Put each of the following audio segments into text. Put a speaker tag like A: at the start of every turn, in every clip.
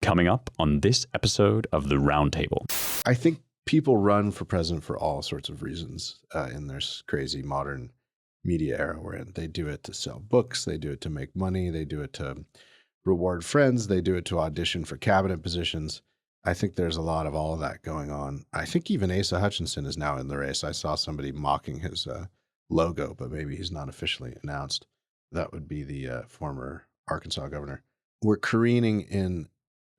A: coming up on this episode of The Roundtable.
B: I think people run for president for all sorts of reasons in this crazy modern media era we're in. They do it to sell books. They do it to make money. They do it to reward friends. They do it to audition for cabinet positions. I think there's a lot of all of that going on. I think even Asa Hutchinson is now in the race. I saw somebody mocking his logo, but maybe he's not officially announced. That would be the former Arkansas governor. We're careening in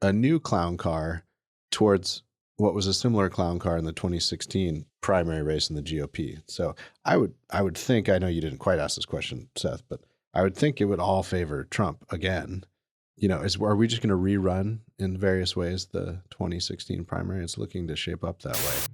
B: a new clown car towards what was a similar clown car in the 2016 primary race in the GOP. So I would think, I know you didn't quite ask this question, Seth, but I would think it would all favor Trump again. You know, are we just going to rerun in various ways the 2016 primary? It's looking to shape up that way.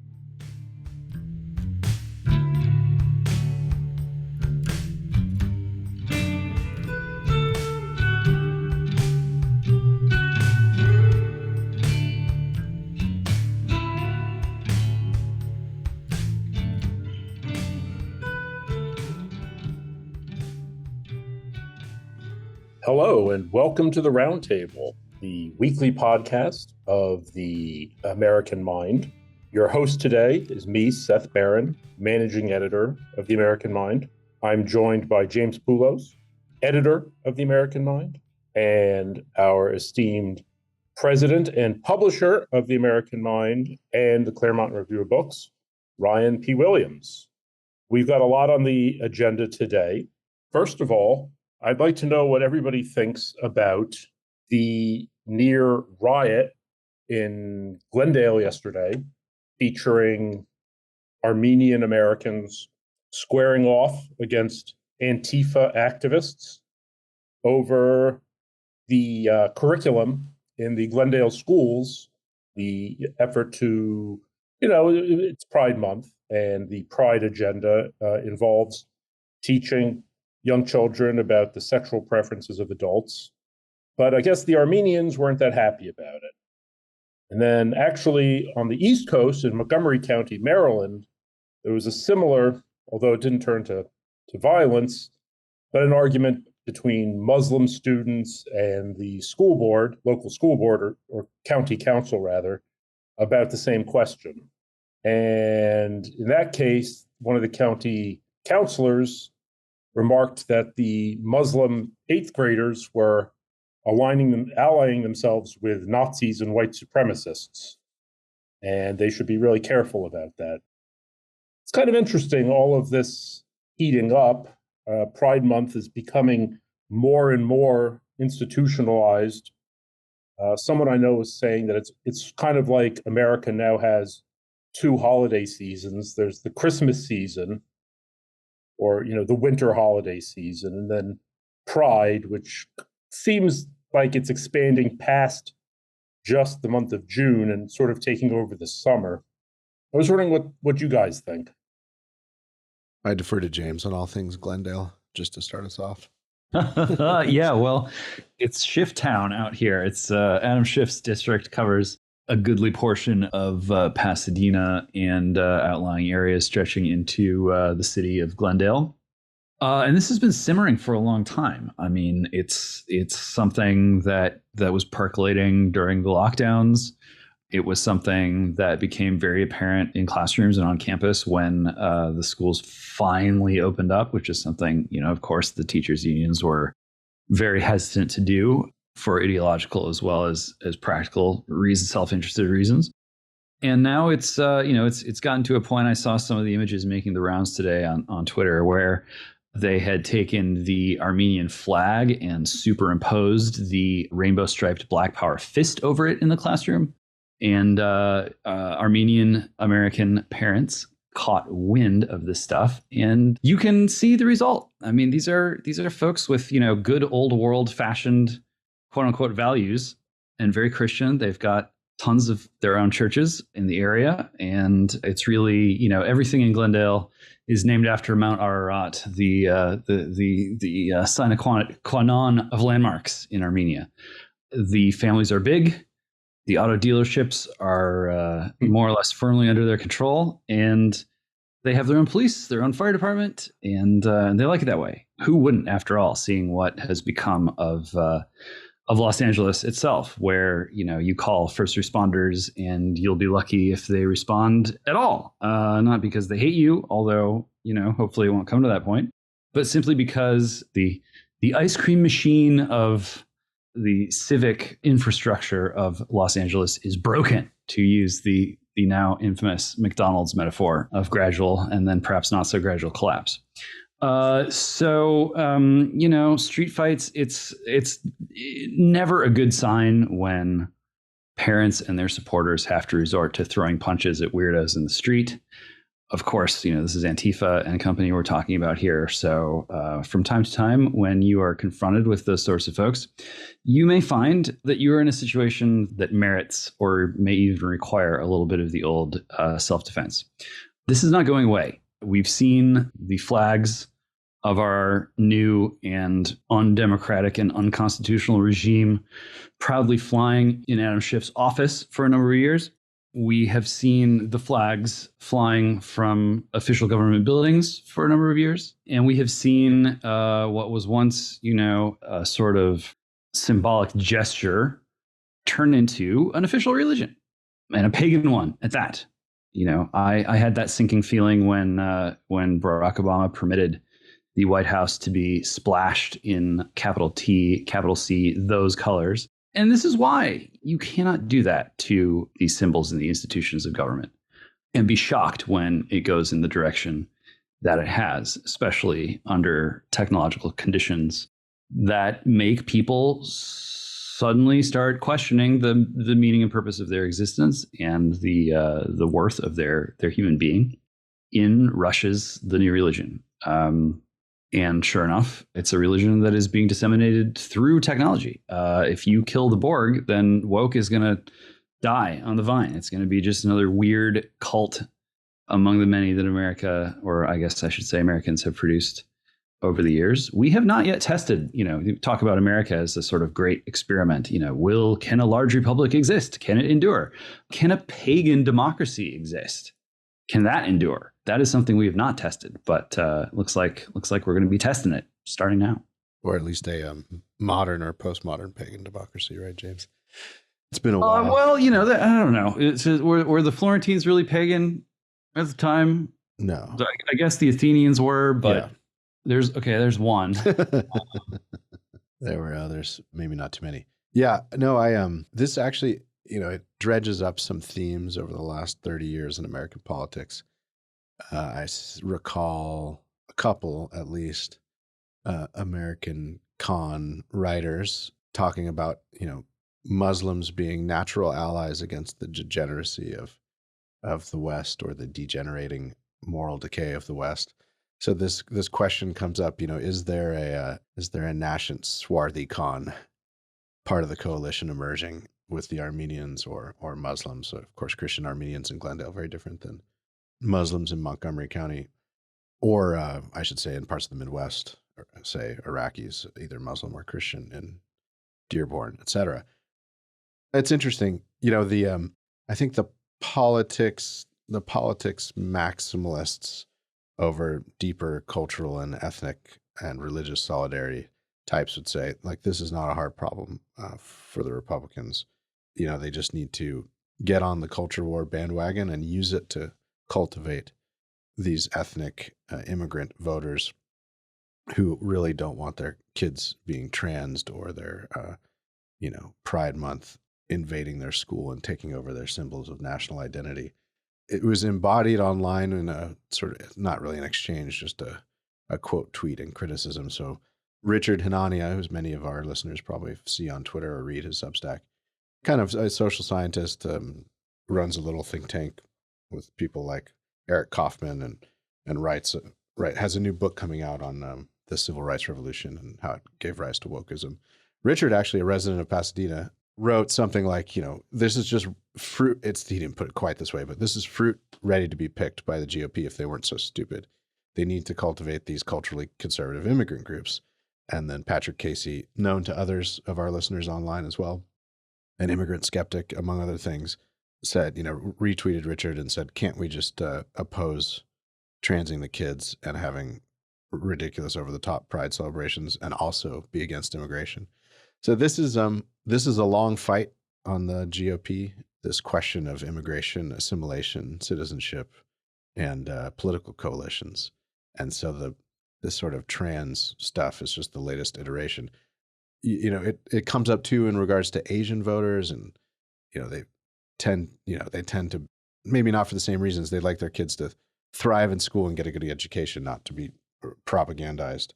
C: Hello, and welcome to The Roundtable, the weekly podcast of the American Mind. Your host today is me, Seth Barron, managing editor of the American Mind. I'm joined by James Poulos, editor of the American Mind, and our esteemed president and publisher of the American Mind and the Claremont Review of Books, Ryan P. Williams. We've got a lot on the agenda today. First of all, I'd like to know what everybody thinks about the near riot in Glendale yesterday, featuring Armenian Americans squaring off against Antifa activists over the curriculum in the Glendale schools, the effort to, it's Pride Month, and the Pride agenda involves teaching young children about the sexual preferences of adults. But I guess the Armenians weren't that happy about it. And then actually on the East Coast in Montgomery County, Maryland, there was a similar, although it didn't turn to violence, but an argument between Muslim students and the school board, local school board or county council rather, about the same question. And in that case, one of the county councilors remarked that the Muslim eighth graders were allying themselves with Nazis and white supremacists, and they should be really careful about that. It's kind of interesting, all of this heating up. Pride Month is becoming more and more institutionalized. Someone I know was saying that it's kind of like America now has two holiday seasons. There's the Christmas season, or the winter holiday season, and then Pride, which seems like it's expanding past just the month of June and sort of taking over the summer. I was wondering what you guys think.
B: I defer to James on all things Glendale, just to start us off.
D: Yeah, well, it's Schiff Town out here. It's Adam Schiff's district covers a goodly portion of Pasadena and outlying areas stretching into the city of Glendale. And this has been simmering for a long time. I mean, it's something that was percolating during the lockdowns. It was something that became very apparent in classrooms and on campus when the schools finally opened up, which is something, of course, the teachers' unions were very hesitant to do for ideological as well as practical reasons, self-interested reasons. And now it's gotten to a point. I saw some of the images making the rounds today on Twitter where they had taken the Armenian flag and superimposed the rainbow-striped Black Power fist over it in the classroom. And Armenian American parents caught wind of this stuff, and you can see the result. I mean, these are folks with good old world fashioned quote unquote values and very Christian. They've got tons of their own churches in the area, and it's really everything in Glendale is named after Mount Ararat, the sine qua non of landmarks in Armenia. The families are big. The auto dealerships are more or less firmly under their control, and they have their own police, their own fire department, and they like it that way. Who wouldn't, after all, seeing what has become of Los Angeles itself, where you call first responders and you'll be lucky if they respond at all. Not because they hate you, although hopefully it won't come to that point, but simply because the ice cream machine of the civic infrastructure of Los Angeles is broken, to use the now infamous McDonald's metaphor of gradual and then perhaps not so gradual collapse. Street fights, it's never a good sign when parents and their supporters have to resort to throwing punches at weirdos in the street. Of course, this is Antifa and company we're talking about here. So from time to time, when you are confronted with those sorts of folks, you may find that you are in a situation that merits or may even require a little bit of the old self-defense. This is not going away. We've seen the flags of our new and undemocratic and unconstitutional regime proudly flying in Adam Schiff's office for a number of years. We have seen the flags flying from official government buildings for a number of years. And we have seen what was once, a sort of symbolic gesture turn into an official religion, and a pagan one at that. I had that sinking feeling when Barack Obama permitted the White House to be splashed in capital T, capital C, those colors. And this is why you cannot do that to these symbols in the institutions of government and be shocked when it goes in the direction that it has, especially under technological conditions that make people suddenly start questioning the meaning and purpose of their existence and the worth of their human being. In rushes the new religion. And sure enough, it's a religion that is being disseminated through technology. If you kill the Borg, then woke is going to die on the vine. It's going to be just another weird cult among the many that America, or I guess I should say Americans, have produced over the years. We have not yet tested, talk about America as a sort of great experiment. Can a large republic exist? Can it endure? Can a pagan democracy exist? Can that endure? That is something we have not tested, but looks like we're going to be testing it starting now.
B: Or at least a modern or postmodern pagan democracy, right, James? It's been a while.
D: Well, I don't know. Were the Florentines really pagan at the time?
B: No.
D: I guess the Athenians were, but there's one.
B: There were others, maybe not too many. Yeah, no, this actually, it dredges up some themes over the last 30 years in American politics. I recall a couple, at least, American con writers talking about, Muslims being natural allies against the degeneracy of the West, or the degenerating moral decay of the West. So this question comes up, is there a nascent swarthy con part of the coalition emerging with the Armenians or Muslims? So of course, Christian Armenians in Glendale, very different than Muslims in Montgomery County, or I should say in parts of the Midwest, or say Iraqis, either Muslim or Christian in Dearborn, etc. It's interesting, I think the politics maximalists over deeper cultural and ethnic and religious solidarity types would say, like, this is not a hard problem for the Republicans. They just need to get on the culture war bandwagon and use it to cultivate these ethnic immigrant voters who really don't want their kids being transed, or their, Pride Month invading their school and taking over their symbols of national identity. It was embodied online in a sort of, not really an exchange, just a quote tweet and criticism. So Richard Hanania, who many of our listeners probably see on Twitter or read his Substack, kind of a social scientist, runs a little think tank with people like Eric Kaufman, and has a new book coming out on the civil rights revolution and how it gave rise to wokeism. Richard, actually a resident of Pasadena, wrote something like, this is just fruit. He didn't put it quite this way, but this is fruit ready to be picked by the GOP if they weren't so stupid. They need to cultivate these culturally conservative immigrant groups. And then Patrick Casey, known to others of our listeners online as well, an immigrant skeptic, among other things, said, retweeted Richard and said, can't we just oppose transing the kids and having ridiculous over-the-top pride celebrations and also be against immigration? So this is a long fight on the GOP. This question of immigration, assimilation, citizenship, and political coalitions. And so this sort of trans stuff is just the latest iteration. It comes up too in regards to Asian voters, and they tend to, maybe not for the same reasons, they'd like their kids to thrive in school and get a good education, not to be propagandized.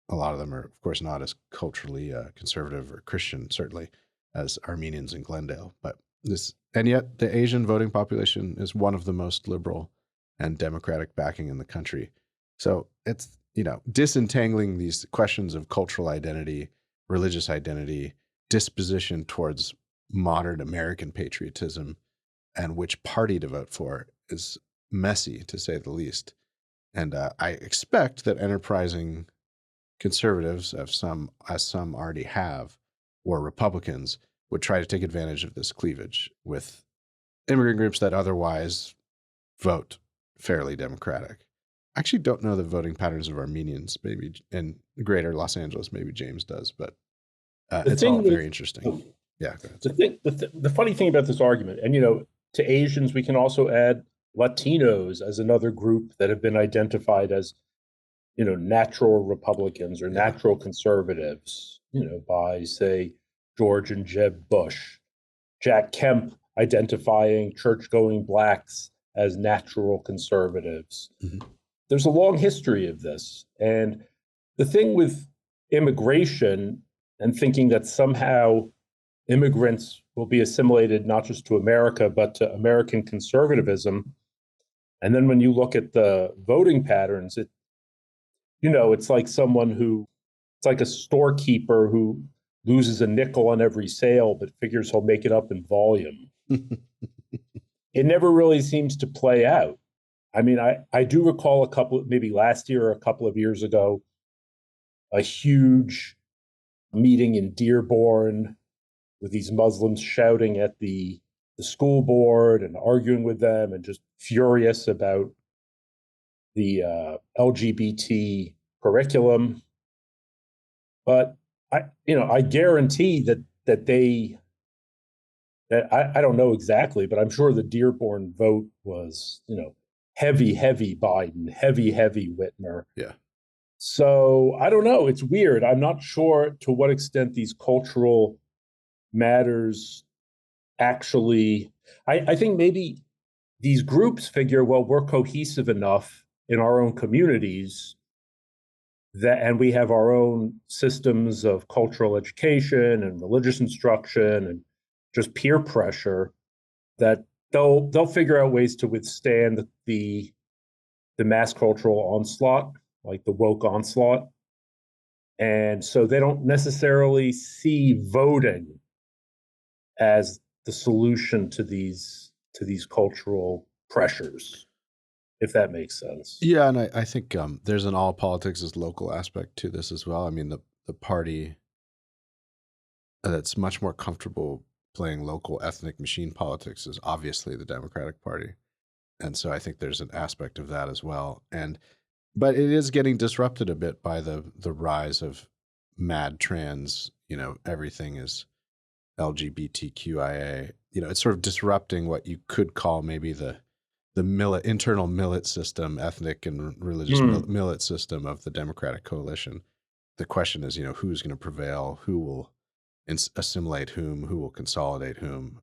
B: A lot of them are, of course, not as culturally conservative or Christian, certainly, as Armenians in Glendale. And yet the Asian voting population is one of the most liberal and democratic backing in the country. So it's, disentangling these questions of cultural identity, religious identity, disposition towards modern American patriotism, and which party to vote for is messy, to say the least. And I expect that enterprising conservatives, as some already have, or Republicans, would try to take advantage of this cleavage with immigrant groups that otherwise vote fairly democratic. I actually don't know the voting patterns of Armenians, maybe in greater Los Angeles, maybe James does, but it's all very interesting. Yeah.
C: The funny thing about this argument, and to Asians, we can also add Latinos as another group that have been identified as, natural Republicans or natural conservatives, by, say, George and Jeb Bush. Jack Kemp identifying church-going blacks as natural conservatives. Mm-hmm. There's a long history of this. And the thing with immigration and thinking that somehow immigrants will be assimilated not just to America, but to American conservatism. And then when you look at the voting patterns, it's like it's like a storekeeper who loses a nickel on every sale, but figures he'll make it up in volume. It never really seems to play out. I mean, I do recall maybe last year or a couple of years ago, a huge meeting in Dearborn with these Muslims shouting at the school board and arguing with them and just furious about the LGBT curriculum. But I guarantee that I don't know exactly, but I'm sure the Dearborn vote was, heavy Biden, heavy Whitmer.
B: Yeah.
C: So I don't know. It's weird. I'm not sure to what extent these cultural matters actually. I think maybe these groups figure, well, we're cohesive enough in our own communities and we have our own systems of cultural education and religious instruction and just peer pressure that they'll figure out ways to withstand the mass cultural onslaught, like the woke onslaught. And so they don't necessarily see voting as the solution to these cultural pressures, if that makes sense.
B: Yeah, and I think there's an all politics is local aspect to this as well. I mean, the party that's much more comfortable playing local ethnic machine politics is obviously the Democratic Party. And so I think there's an aspect of that as well. But it is getting disrupted a bit by the rise of mad trans, everything is LGBTQIA. It's sort of disrupting what you could call maybe the internal millet system, ethnic and religious millet system of the Democratic coalition. The question is, who's going to prevail, who will assimilate whom, who will consolidate whom.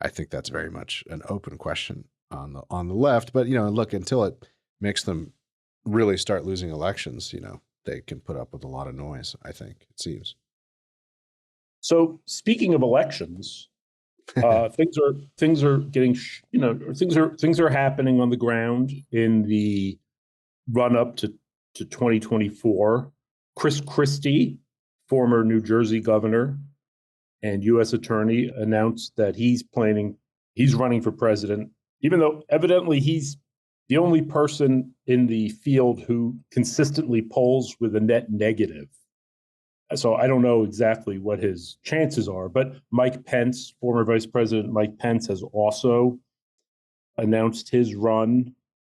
B: I think that's very much an open question on the left. But look, until it makes them really start losing elections, they can put up with a lot of noise. I think it seems.
C: So speaking of elections, things are getting things are happening on the ground in the run up to 2024. Chris Christie, former New Jersey governor and U.S. attorney, announced that he's running for president, even though evidently he's the only person in the field who consistently polls with a net negative. So I don't know exactly what his chances are, but Mike Pence, former Vice President Mike Pence, has also announced his run,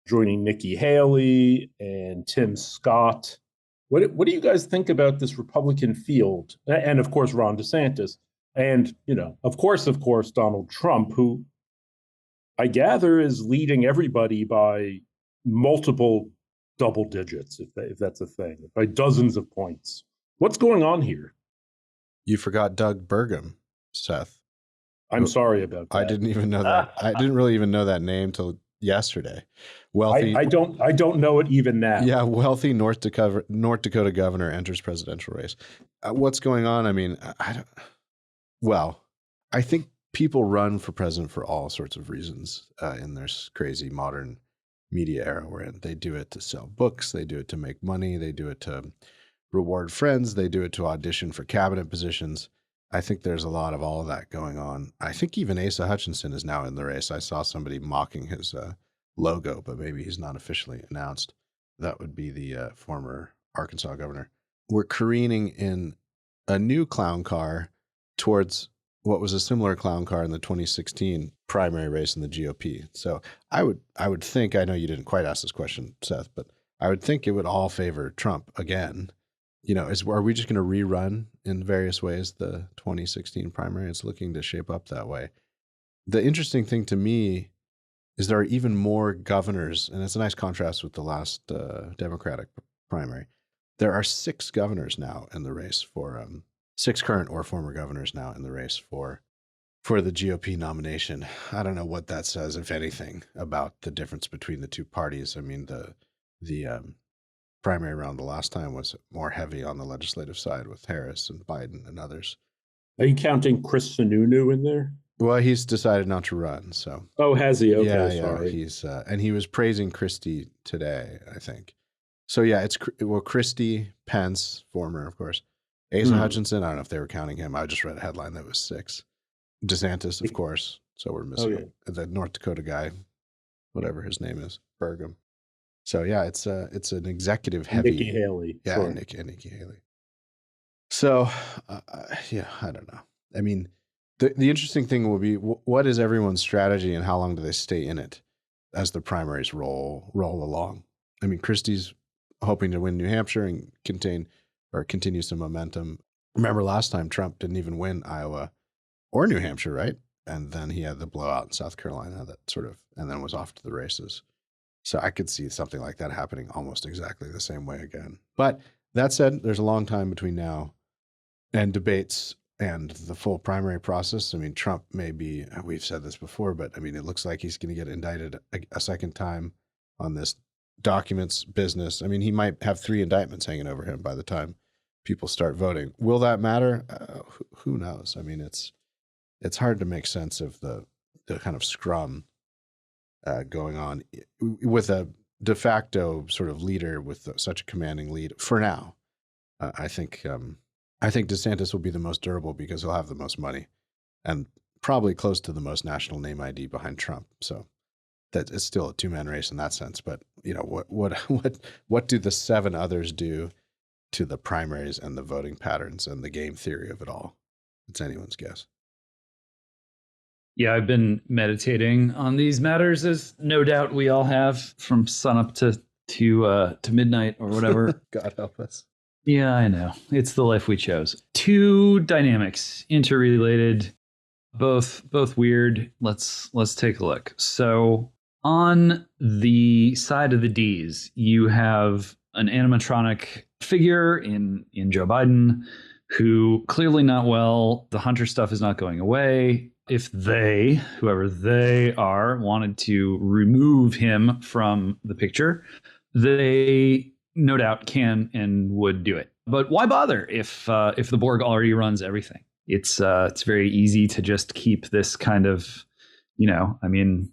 C: joining Nikki Haley and Tim Scott What do you guys think about this Republican field? And of course, Ron DeSantis, and of course, Donald Trump, who I gather is leading everybody by multiple double digits, if that's a thing, by dozens of points. What's going on here?
B: You forgot Doug Burgum, Seth.
C: I'm sorry about that.
B: I didn't even know that. I didn't really even know that name till yesterday. Wealthy.
C: I don't know it even now.
B: Yeah, wealthy North Dakota governor enters presidential race. What's going on? I mean, I think people run for president for all sorts of reasons in this crazy modern media era we're in. They do it to sell books. They do it to make money. They do it to reward friends. They do it to audition for cabinet positions. I think there's a lot of all of that going on. I think even Asa Hutchinson is now in the race. I saw somebody mocking his logo, but maybe he's not officially announced. That would be the former Arkansas governor. We're careening in a new clown car towards what was a similar clown car in the 2016 primary race in the GOP. So I would think, I know you didn't quite ask this question, Seth, but I would think it would all favor Trump again. Are we just going to rerun in various ways the 2016 primary? It's looking to shape up that way. The interesting thing to me is there are even more governors, and it's a nice contrast with the last Democratic primary. There are 6 governors now in the race for 6 current or former governors now in the race for the GOP nomination. I don't know what that says, if anything, about the difference between the two parties. I mean, the primary round the last time was more heavy on the legislative side with Harris and Biden and others.
C: Are you counting Chris Sununu in there?
B: Well, he's decided not to run. So.
C: Oh, has he? Okay,
B: yeah,
C: sorry.
B: He's and he was praising Christie today, I think. So yeah, it's Christie, Pence, former, of course. Asa Hutchinson, I don't know if they were counting him. I just read a headline that was 6. DeSantis, of course. So we're missing the North Dakota guy, whatever his name is, Burgum. So yeah, it's an executive heavy.
C: Nikki Haley.
B: Yeah,
C: sure.
B: Nikki Haley. So yeah, I don't know. I mean, the interesting thing will be what is everyone's strategy and how long do they stay in it as the primaries roll along. I mean, Christie's hoping to win New Hampshire and continue some momentum. Remember last time Trump didn't even win Iowa or New Hampshire, right? And then he had the blowout in South Carolina and then was off to the races. So I could see something like that happening almost exactly the same way again. But that said, there's a long time between now and debates and the full primary process. I mean, Trump we've said this before, but I mean, it looks like he's going to get indicted a second time on this documents business. I mean, he might have 3 indictments hanging over him by the time people start voting. Will that matter? Who knows? I mean, it's hard to make sense of the kind of scrum going on with a de facto sort of leader with such a commanding lead for now. I think DeSantis will be the most durable because he'll have the most money and probably close to the most national name ID behind Trump. So that it's still a 2-man race in that sense. But what do the 7 others do to the primaries and the voting patterns and the game theory of it all? It's anyone's guess.
D: Yeah, I've been meditating on these matters, as no doubt we all have, from sunup to midnight or whatever.
B: God help us.
D: Yeah, I know. It's the life we chose. 2 dynamics, interrelated, both weird. Let's take a look. So on the side of the D's, you have an animatronic figure in Joe Biden who clearly not well. The Hunter stuff is not going away. If whoever they are, wanted to remove him from the picture, they no doubt can and would do it. But why bother if the Borg already runs everything? It's very easy to just keep this kind of, I mean,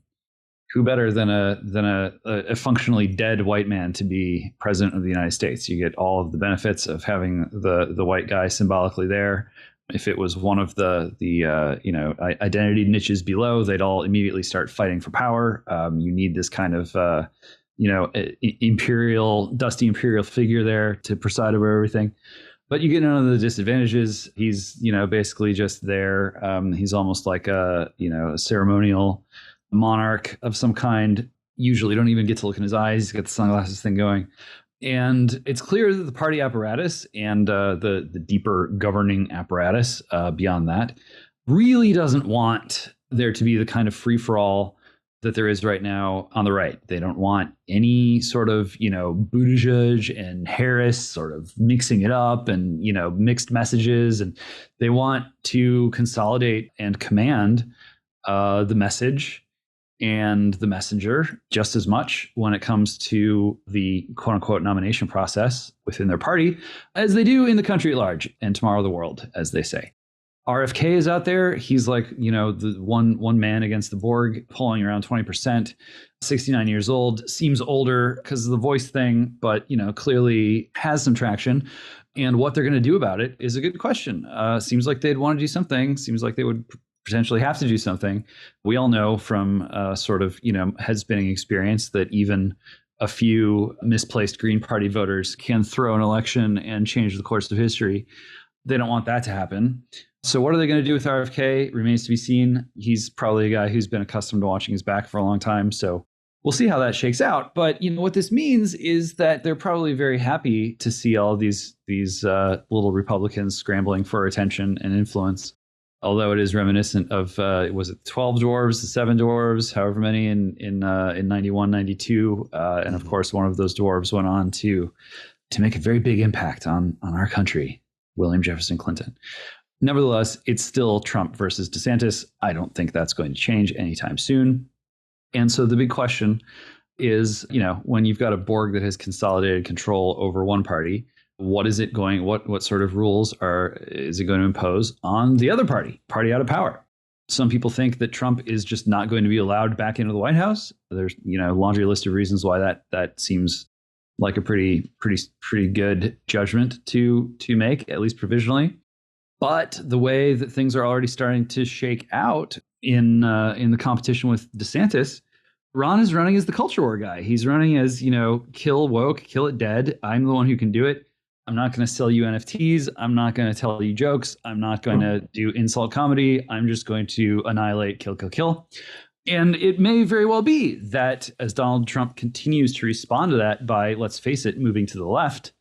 D: who better than a functionally dead white man to be president of the United States? You get all of the benefits of having the white guy symbolically there. If it was one of the identity niches below, they'd all immediately start fighting for power. You need this kind of dusty imperial figure there to preside over everything. But you get none of the disadvantages. He's basically just there. He's almost like a ceremonial monarch of some kind. Usually, don't even get to look in his eyes. He's got the sunglasses thing going. And it's clear that the party apparatus and the deeper governing apparatus beyond that really doesn't want there to be the kind of free-for-all that there is right now on the right. They don't want any sort of, Buttigieg and Harris sort of mixing it up and, mixed messages. And they want to consolidate and command the message and the messenger just as much when it comes to the quote unquote nomination process within their party as they do in the country at large and tomorrow the world, as they say. RFK is out there. He's like, the one man against the Borg, polling around 20%, 69 years old, seems older because of the voice thing, but, clearly has some traction. And what they're going to do about it is a good question. Seems like they'd want to do something. Seems like they would potentially have to do something. We all know from sort of, head spinning experience that even a few misplaced Green Party voters can throw an election and change the course of history. They don't want that to happen. So what are they going to do with RFK? Remains to be seen. He's probably a guy who's been accustomed to watching his back for a long time. So we'll see how that shakes out. But what this means is that they're probably very happy to see all of these little Republicans scrambling for attention and influence. Although it is reminiscent of, was it 12 dwarves, the 7 dwarves, however many in 91, 92. And of course, one of those dwarves went on to make a very big impact on our country, William Jefferson Clinton. Nevertheless, it's still Trump versus DeSantis. I don't think that's going to change anytime soon. And so the big question is, when you've got a Borg that has consolidated control over one party, what sort of rules is it going to impose on the other party out of power? Some people think that Trump is just not going to be allowed back into the White House. There's, laundry list of reasons why that seems like a pretty good judgment to make, at least provisionally. But the way that things are already starting to shake out in the competition with DeSantis, Ron is running as the culture war guy. He's running as, kill woke, kill it dead. I'm the one who can do it. I'm not going to sell you NFTs. I'm not going to tell you jokes. I'm not going to do insult comedy. I'm just going to annihilate, kill, kill, kill. And it may very well be that as Donald Trump continues to respond to that by, let's face it, moving to the left,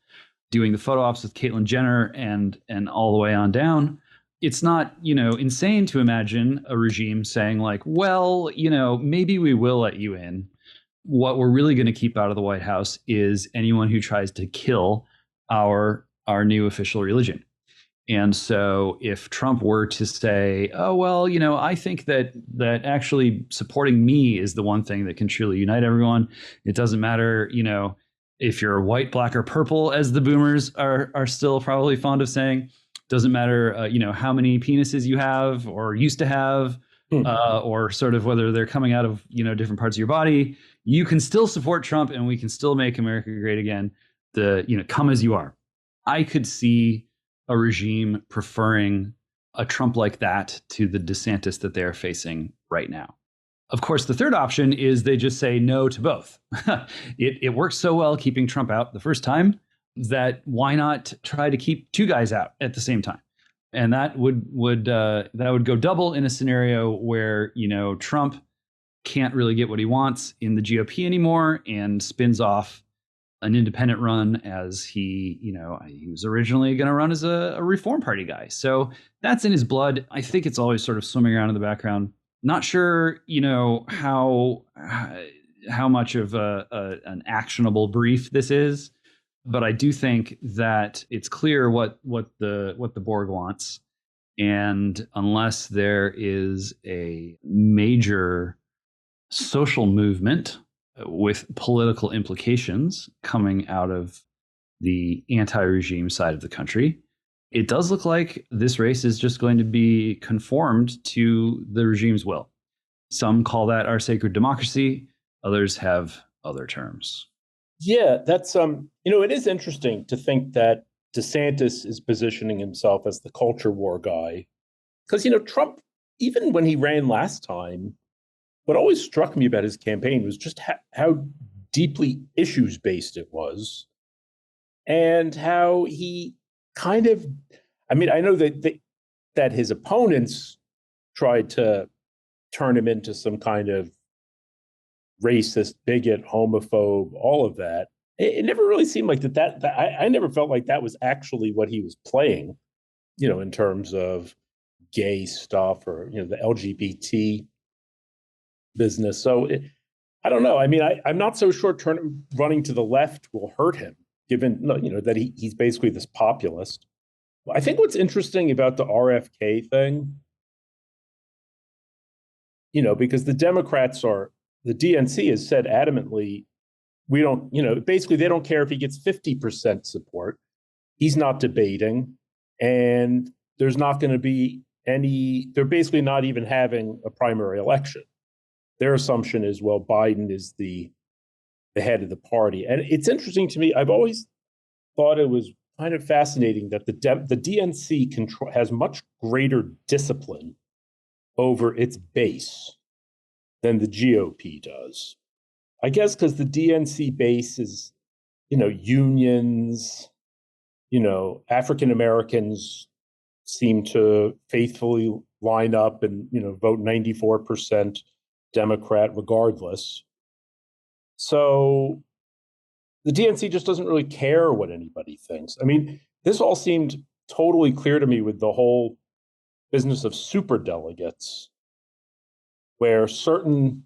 D: doing the photo ops with Caitlyn Jenner and all the way on down, it's not, insane to imagine a regime saying like, well, maybe we will let you in. What we're really going to keep out of the White House is anyone who tries to kill our new official religion. And so if Trump were to say, oh, well, I think that actually supporting me is the one thing that can truly unite everyone. It doesn't matter, if you're white, black, or purple, as the boomers are still probably fond of saying. Doesn't matter, how many penises you have or used to have, or sort of whether they're coming out of, different parts of your body. You can still support Trump and we can still make America great again. Come as you are. I could see a regime preferring a Trump like that to the DeSantis that they're facing right now. Of course, the third option is they just say no to both. It worked so well keeping Trump out the first time that why not try to keep two guys out at the same time? And that would go double in a scenario where, Trump can't really get what he wants in the GOP anymore and spins off an independent run as he was originally going to run as a Reform Party guy. So that's in his blood. I think it's always sort of swimming around in the background. Not sure, how much of an actionable brief this is, but I do think that it's clear what the Borg wants. And unless there is a major social movement with political implications coming out of the anti-regime side of the country, it does look like this race is just going to be conformed to the regime's will. Some call that our sacred democracy. Others have other terms.
C: Yeah, that's it is interesting to think that DeSantis is positioning himself as the culture war guy. Because, Trump, even when he ran last time, what always struck me about his campaign was just how deeply issues-based it was, and how he kind of, I know that his opponents tried to turn him into some kind of racist, bigot, homophobe, all of that. it never really seemed like that I never felt like that was actually what he was playing, in terms of gay stuff or, the LGBT business. So I don't know. I mean, I'm not so sure running to the left will hurt him, given, that he's basically this populist. I think what's interesting about the RFK thing, because the DNC has said adamantly, we don't, basically they don't care if he gets 50% support. He's not debating, and there's not going to be they're basically not even having a primary election. Their assumption is, well, Biden is the head of the party. And it's interesting to me. I've always thought it was kind of fascinating that the DNC has much greater discipline over its base than the GOP does. I guess because the DNC base is, unions, African Americans seem to faithfully line up and, vote 94% Democrat regardless. So the DNC just doesn't really care what anybody thinks. I mean, this all seemed totally clear to me with the whole business of superdelegates, where certain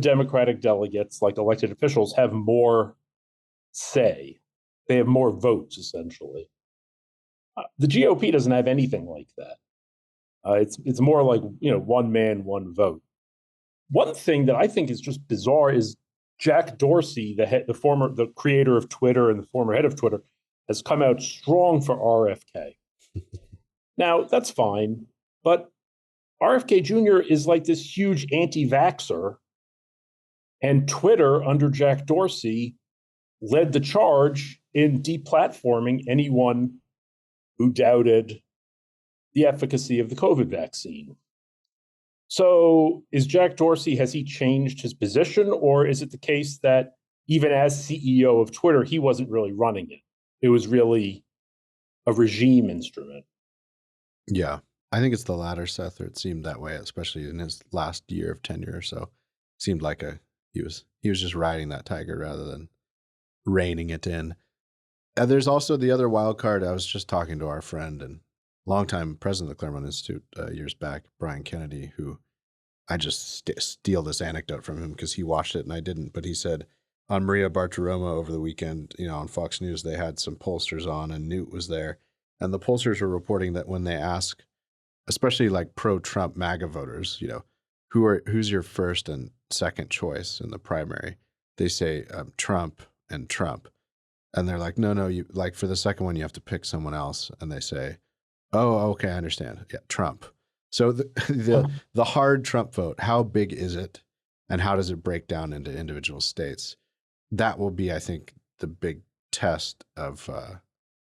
C: Democratic delegates, like elected officials, have more say. They have more votes, essentially. The GOP doesn't have anything like that. It's more like, one man, one vote. One thing that I think is just bizarre is Jack Dorsey, the creator of Twitter and the former head of Twitter, has come out strong for RFK. Now, that's fine, but RFK Jr. is like this huge anti-vaxxer, and Twitter under Jack Dorsey led the charge in deplatforming anyone who doubted the efficacy of the COVID vaccine. So is Jack Dorsey, has he changed his position, or is it the case that even as CEO of Twitter, he wasn't really running it? It was really a regime instrument.
B: Yeah, I think it's the latter, Seth, or it seemed that way, especially in his last year of tenure or so. It seemed like he was just riding that tiger rather than reining it in. There's also the other wild card. I was just talking to our friend and longtime president of the Claremont Institute years back, Brian Kennedy, who I just steal this anecdote from him because he watched it and I didn't. But he said on Maria Bartiromo over the weekend, on Fox News, they had some pollsters on and Newt was there. And the pollsters were reporting that when they ask, especially like pro-Trump MAGA voters, who's your first and second choice in the primary, they say Trump and Trump. And they're like, no, you like for the second one, you have to pick someone else. And they say, oh, okay, I understand. Yeah, Trump. So the hard Trump vote, how big is it? And how does it break down into individual states? That will be, I think, the big test of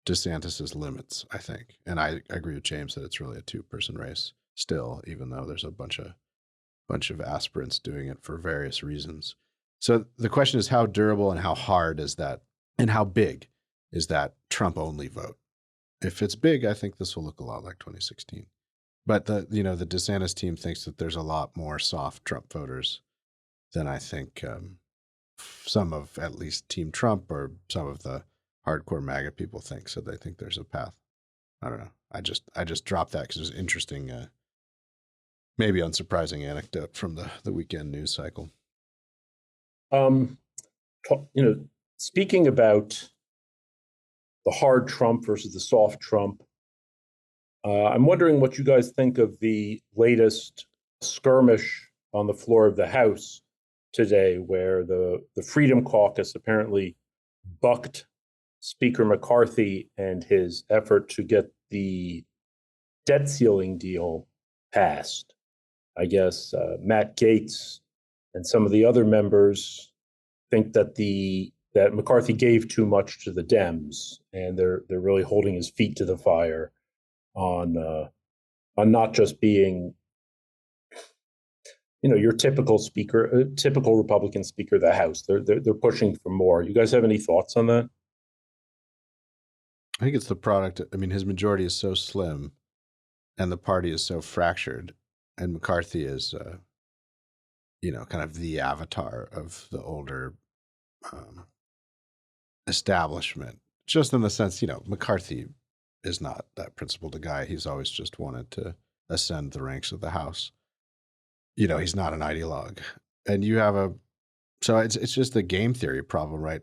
B: DeSantis's limits, I think. And I agree with James that it's really a two-person race still, even though there's a bunch of aspirants doing it for various reasons. So the question is, how durable and how hard is that? And how big is that Trump-only vote? If it's big, I think this will look a lot like 2016. But the DeSantis team thinks that there's a lot more soft Trump voters than I think some of at least Team Trump or some of the hardcore MAGA people think. So they think there's a path. I don't know. I just dropped that because it was an interesting, maybe unsurprising anecdote from the weekend news cycle.
C: Speaking about the hard Trump versus the soft Trump, I'm wondering what you guys think of the latest skirmish on the floor of the House today, where the Freedom Caucus apparently bucked Speaker McCarthy and his effort to get the debt ceiling deal passed. I guess Matt Gaetz and some of the other members think that that McCarthy gave too much to the Dems, and they're really holding his feet to the fire on not just being, your typical speaker, typical Republican Speaker of the House. They're pushing for more. You guys have any thoughts on that?
B: I think it's the product. I mean, his majority is so slim, and the party is so fractured, and McCarthy is, kind of the avatar of the older establishment, just in the sense, McCarthy is not that principled a guy. He's always just wanted to ascend the ranks of the House. He's not an ideologue. And you have so it's just a game theory problem, right?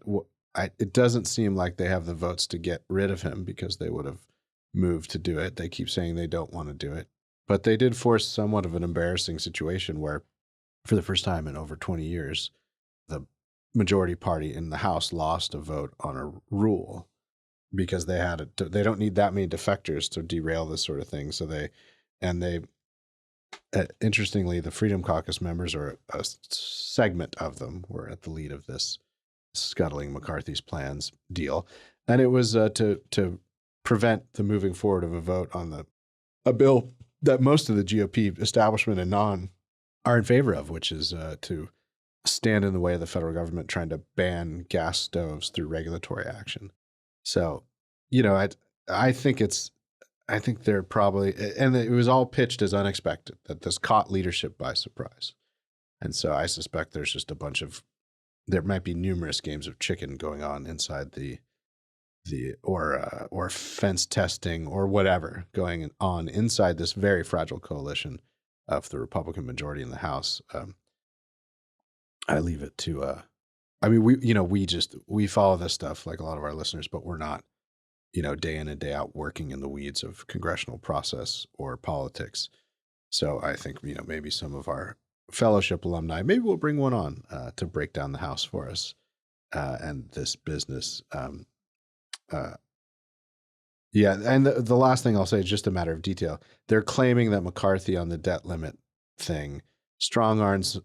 B: It doesn't seem like they have the votes to get rid of him because they would have moved to do it. They keep saying they don't want to do it. But they did force somewhat of an embarrassing situation where, for the first time in over 20 years, the majority party in the House lost a vote on a rule because they don't need that many defectors to derail this sort of thing. So interestingly, the Freedom Caucus members, or a segment of them, were at the lead of this scuttling McCarthy's plans deal. And it was to prevent the moving forward of a vote on a bill that most of the GOP establishment and non are in favor of, which is to stand in the way of the federal government trying to ban gas stoves through regulatory action. So, I think they're probably, and it was all pitched as unexpected, that this caught leadership by surprise. And so I suspect there's just there might be numerous games of chicken going on inside or fence testing or whatever going on inside this very fragile coalition of the Republican majority in the House. I leave it to, we follow this stuff like a lot of our listeners, but we're not, day in and day out working in the weeds of congressional process or politics. So I think, maybe some of our fellowship alumni, maybe we'll bring one on to break down the House for us and this business. Yeah. And the last thing I'll say is just a matter of detail. They're claiming that McCarthy on the debt limit thing strong arms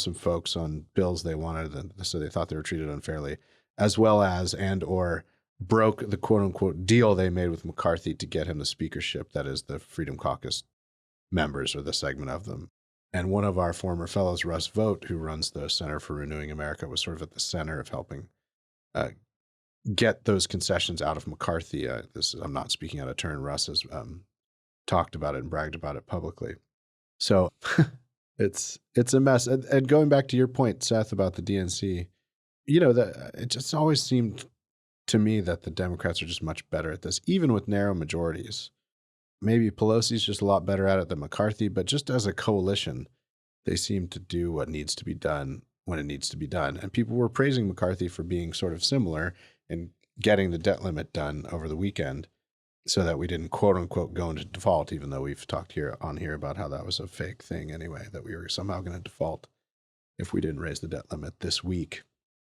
B: some folks on bills they wanted, so they thought they were treated unfairly, as well as or broke the quote unquote deal they made with McCarthy to get him the speakership. That is the Freedom Caucus members, or the segment of them. And one of our former fellows, Russ Vogt, who runs the Center for Renewing America, was sort of at the center of helping get those concessions out of McCarthy. I'm not speaking out of turn. Russ has talked about it and bragged about it publicly. So it's a mess. And going back to your point, Seth, about the DNC, it just always seemed to me that the Democrats are just much better at this, even with narrow majorities. Maybe Pelosi's just a lot better at it than McCarthy, but just as a coalition, they seem to do what needs to be done when it needs to be done. And people were praising McCarthy for being sort of similar and getting the debt limit done over the weekend so that we didn't, quote unquote, go into default, even though we've talked here about how that was a fake thing anyway, that we were somehow going to default if we didn't raise the debt limit this week.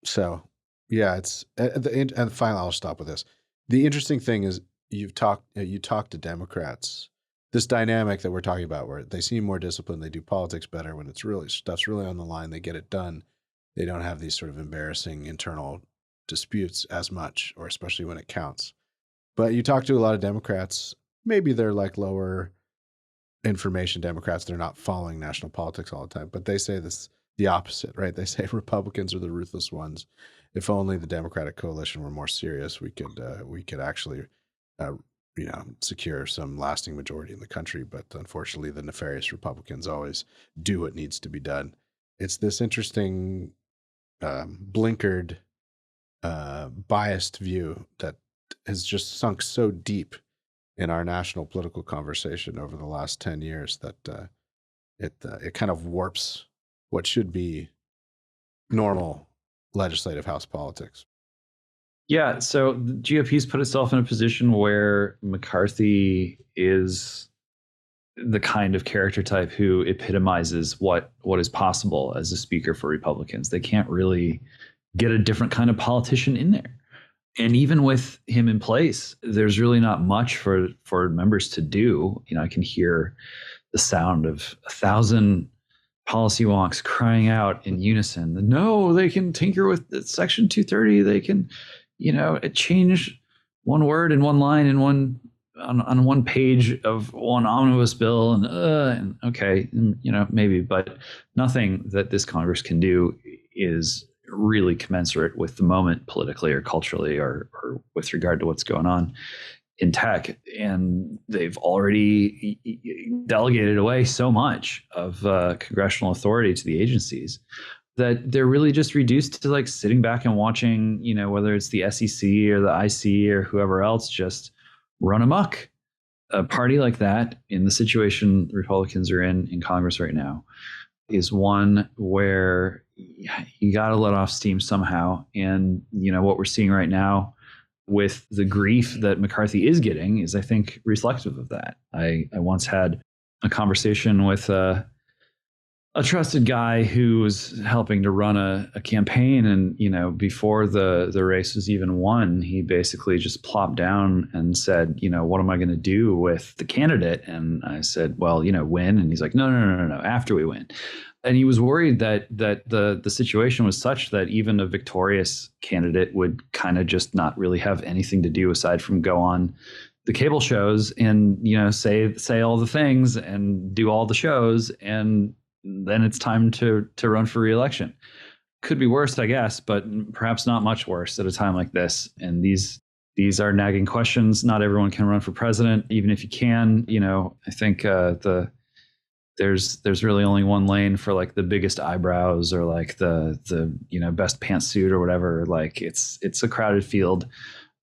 B: So, yeah, and finally, I'll stop with this. The interesting thing is you talk to Democrats, this dynamic that we're talking about, where they seem more disciplined, they do politics better when stuff's really on the line, they get it done. They don't have these sort of embarrassing internal disputes as much, or especially when it counts. But you talk to a lot of Democrats, maybe they're like lower information Democrats, they're not following national politics all the time, but they say the opposite, right? They say Republicans are the ruthless ones. If only the Democratic coalition were more serious, we could actually secure some lasting majority in the country. But unfortunately, the nefarious Republicans always do what needs to be done. It's this interesting, blinkered, biased view that has just sunk so deep in our national political conversation over the last 10 years that it kind of warps what should be normal legislative House politics.
D: Yeah, so the GOP's put itself in a position where McCarthy is the kind of character type who epitomizes what is possible as a speaker for Republicans. They can't really get a different kind of politician in there. And even with him in place, there's really not much for members to do. I can hear the sound of 1,000 policy wonks crying out in unison. No, they can tinker with Section 230. They can, change one word in one line in on one page of one omnibus bill, and okay, maybe, but nothing that this Congress can do is really commensurate with the moment politically or culturally or with regard to what's going on in tech. And they've already delegated away so much of congressional authority to the agencies. that they're really just reduced to like sitting back and watching, whether it's the SEC or the IC or whoever else just run amok. A party like that, in the situation the Republicans are in Congress right now, is one where you got to let off steam somehow. And, what we're seeing right now with the grief that McCarthy is getting is, I think, reflective of that. I once had a conversation with a trusted guy who was helping to run a campaign. And, before the race was even won, he basically just plopped down and said, what am I going to do with the candidate? And I said, well, win. And he's like, no, after we win. And he was worried that the situation was such that even a victorious candidate would kind of just not really have anything to do aside from go on the cable shows and, say all the things and do all the shows, and then it's time to run for re-election. Could be worse, I guess, but perhaps not much worse at a time like this. And these are nagging questions. Not everyone can run for president, even if you can. I think there's really only one lane for like the biggest eyebrows or like the best pantsuit or whatever. Like it's a crowded field.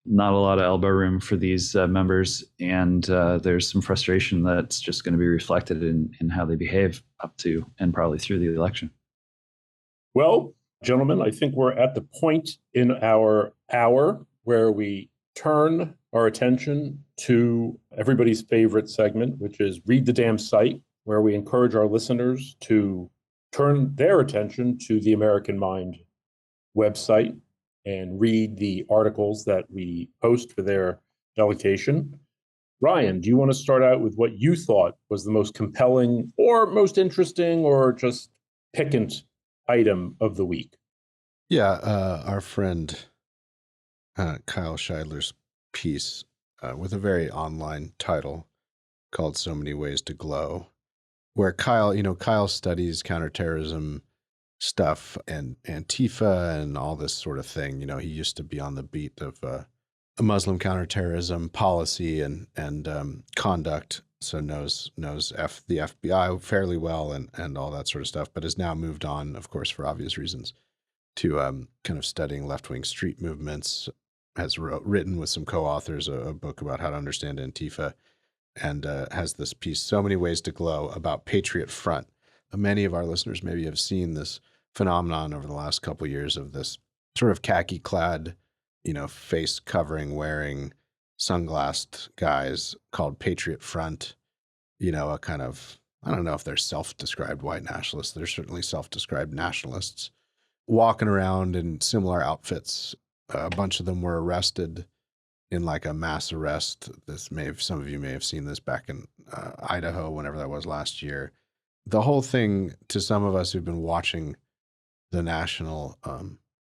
D: Not a lot of elbow room for these members, and there's some frustration that's just going to be reflected in how they behave up to and probably through the election.
C: Well, gentlemen, I think we're at the point in our hour where we turn our attention to everybody's favorite segment, which is Read the Damn Site, where we encourage our listeners to turn their attention to the American Mind website and read the articles that we post for their delegation. Ryan, do you want to start out with what you thought was the most compelling or most interesting or just piquant item of the week?
B: Yeah, our friend Kyle Scheidler's piece with a very online title called So Many Ways to Glow, where Kyle studies counterterrorism stuff and Antifa and all this sort of thing. He used to be on the beat of Muslim counterterrorism policy and conduct, so knows the FBI fairly well and all that sort of stuff, but has now moved on, of course, for obvious reasons, to kind of studying left-wing street movements. Has written with some co-authors a book about how to understand Antifa, and has this piece, So Many Ways to Glow, about Patriot Front. Many of our listeners maybe have seen this phenomenon over the last couple of years of this sort of khaki-clad, face covering wearing sunglassed guys called Patriot Front. A kind of, I don't know if they're self-described white nationalists. They're certainly self-described nationalists walking around in similar outfits. A bunch of them were arrested in like a mass arrest. Some of you may have seen this back in Idaho, whenever that was last year. The whole thing, to some of us who've been watching the national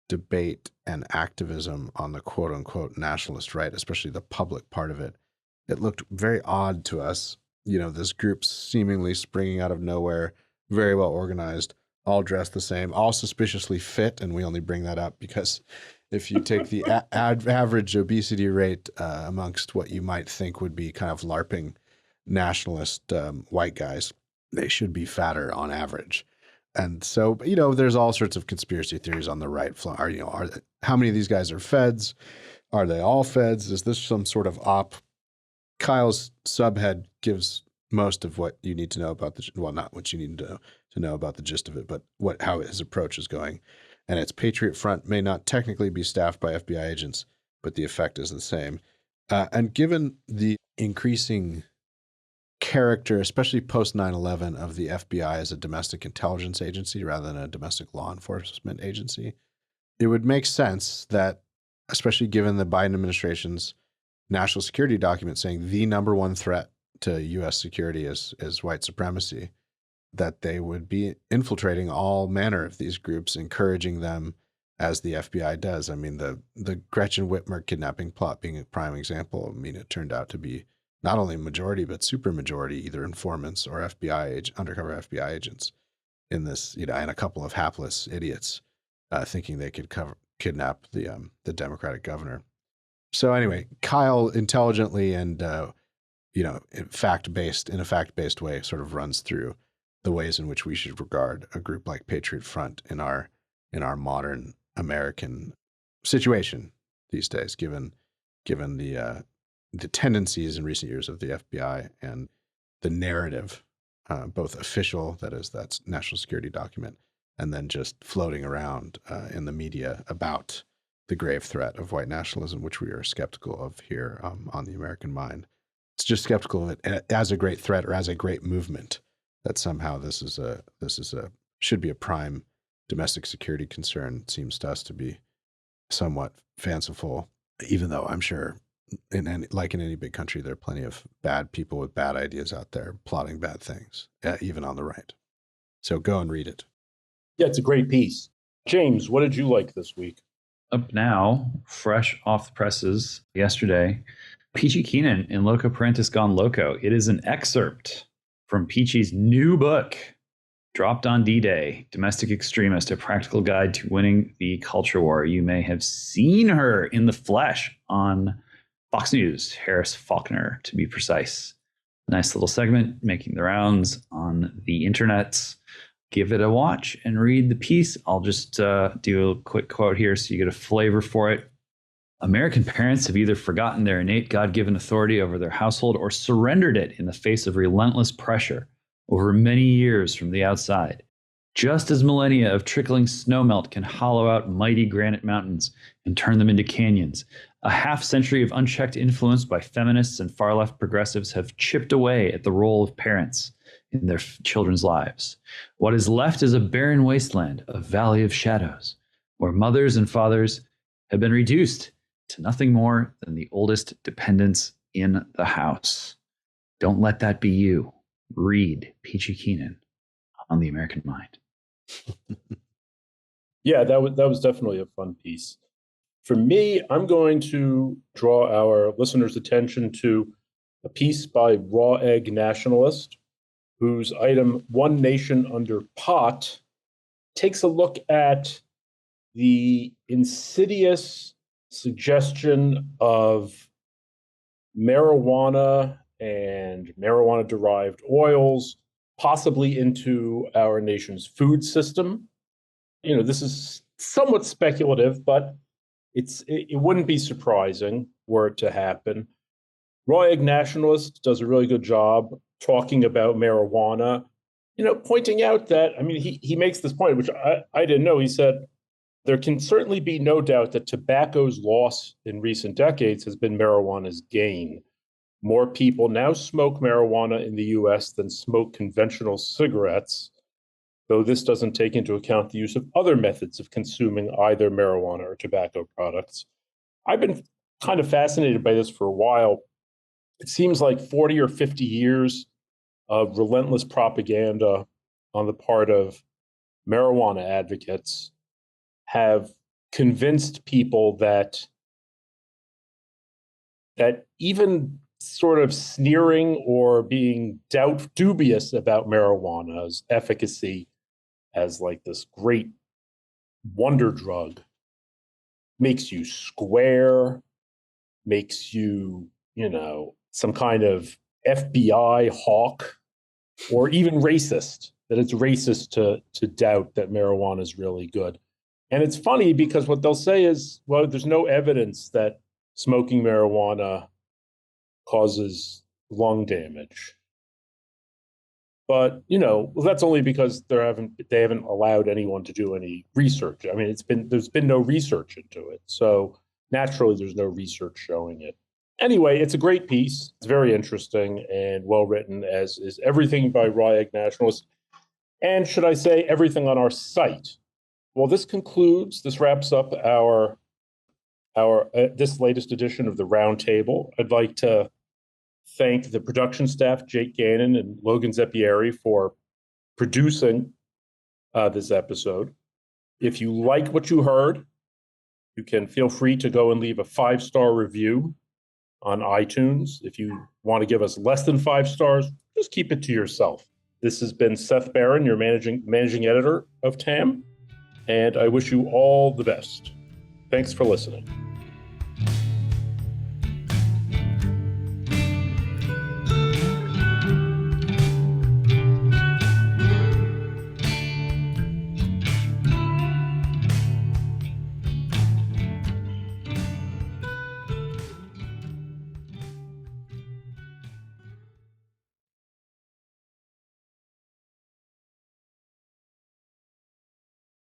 B: debate and activism on the quote unquote nationalist right, especially the public part of it, it looked very odd to us. This group seemingly springing out of nowhere, very well organized, all dressed the same, all suspiciously fit. And we only bring that up because if you take the average obesity rate amongst what you might think would be kind of LARPing nationalist white guys, they should be fatter on average. And so, there's all sorts of conspiracy theories on the right. How many of these guys are feds? Are they all feds? Is this some sort of op? Kyle's subhead gives most of what you need to know about not what you need to know about the gist of it, but how his approach is going. And its Patriot Front may not technically be staffed by FBI agents, but the effect is the same. And given the increasing character, especially post 9/11, of the FBI as a domestic intelligence agency rather than a domestic law enforcement agency, it would make sense that, especially given the Biden administration's national security document saying the number one threat to U.S. security is white supremacy, that they would be infiltrating all manner of these groups, encouraging them, as the FBI does. I mean, the Gretchen Whitmer kidnapping plot being a prime example. I mean, it turned out to be not only majority, but super majority, either informants or undercover FBI agents in this, and a couple of hapless idiots thinking they could kidnap the Democratic governor. So anyway, Kyle intelligently and, in a fact-based way sort of runs through the ways in which we should regard a group like Patriot Front in our modern American situation these days, given the tendencies in recent years of the FBI and the narrative, both official, that's national security document, and then just floating around in the media about the grave threat of white nationalism, which we are skeptical of here on the American Mind. It's just skeptical of it as a great threat or as a great movement, that somehow this should be a prime domestic security concern. It seems to us to be somewhat fanciful, even though I'm sure in any big country, there are plenty of bad people with bad ideas out there plotting bad things, even on the right. So go and read it.
C: Yeah, it's a great piece. James, what did you like this week?
D: Up now, fresh off the presses yesterday, Peachy Keenan in Loco Parentis Gone Loco. It is an excerpt from Peachy's new book, Dropped on D-Day, Domestic Extremist, A Practical Guide to Winning the Culture War. You may have seen her in the flesh on Fox News, Harris Faulkner, to be precise. Nice little segment making the rounds on the internets. Give it a watch and read the piece. I'll just do a quick quote here so you get a flavor for it. American parents have either forgotten their innate God-given authority over their household or surrendered it in the face of relentless pressure over many years from the outside. Just as millennia of trickling snowmelt can hollow out mighty granite mountains and turn them into canyons, a half-century of unchecked influence by feminists and far-left progressives have chipped away at the role of parents in their children's lives. What is left is a barren wasteland, a valley of shadows, where mothers and fathers have been reduced to nothing more than the oldest dependents in the house. Don't let that be you. Read Peachy Keenan on the American Mind.
C: Yeah, that was definitely a fun piece. For me, I'm going to draw our listeners' attention to a piece by Raw Egg Nationalist, whose item One Nation Under Pot takes a look at the insidious suggestion of marijuana and marijuana-derived oils possibly into our nation's food system. You know, this is somewhat speculative, but it wouldn't be surprising were it to happen. Raw Egg Nationalist does a really good job talking about marijuana, pointing out that, he makes this point, which I didn't know. He said, there can certainly be no doubt that tobacco's loss in recent decades has been marijuana's gain. More people now smoke marijuana in the U.S. than smoke conventional cigarettes, though this doesn't take into account the use of other methods of consuming either marijuana or tobacco products. I've been kind of fascinated by this for a while. It seems like 40 or 50 years of relentless propaganda on the part of marijuana advocates have convinced people that even sort of sneering or being dubious about marijuana's efficacy as like this great wonder drug makes you square, makes you, some kind of FBI hawk, or even racist, that it's racist to doubt that marijuana is really good. And it's funny because what they'll say is, well, there's no evidence that smoking marijuana causes lung damage. But, that's only because they haven't allowed anyone to do any research. There's been no research into it. So naturally, there's no research showing it. Anyway, it's a great piece. It's very interesting and well-written, as is everything by Raw Egg Nationalist. And should I say, everything on our site. Well, this wraps up our this latest edition of the Roundtable. I'd like to thank the production staff, Jake Gannon and Logan Zeppieri, for producing this episode. If you like what you heard, you can feel free to go and leave a 5-star review on iTunes. If you want to give us less than 5 stars, just keep it to yourself. This has been Seth Barron, your managing editor of TAM, and I wish you all the best. Thanks for listening.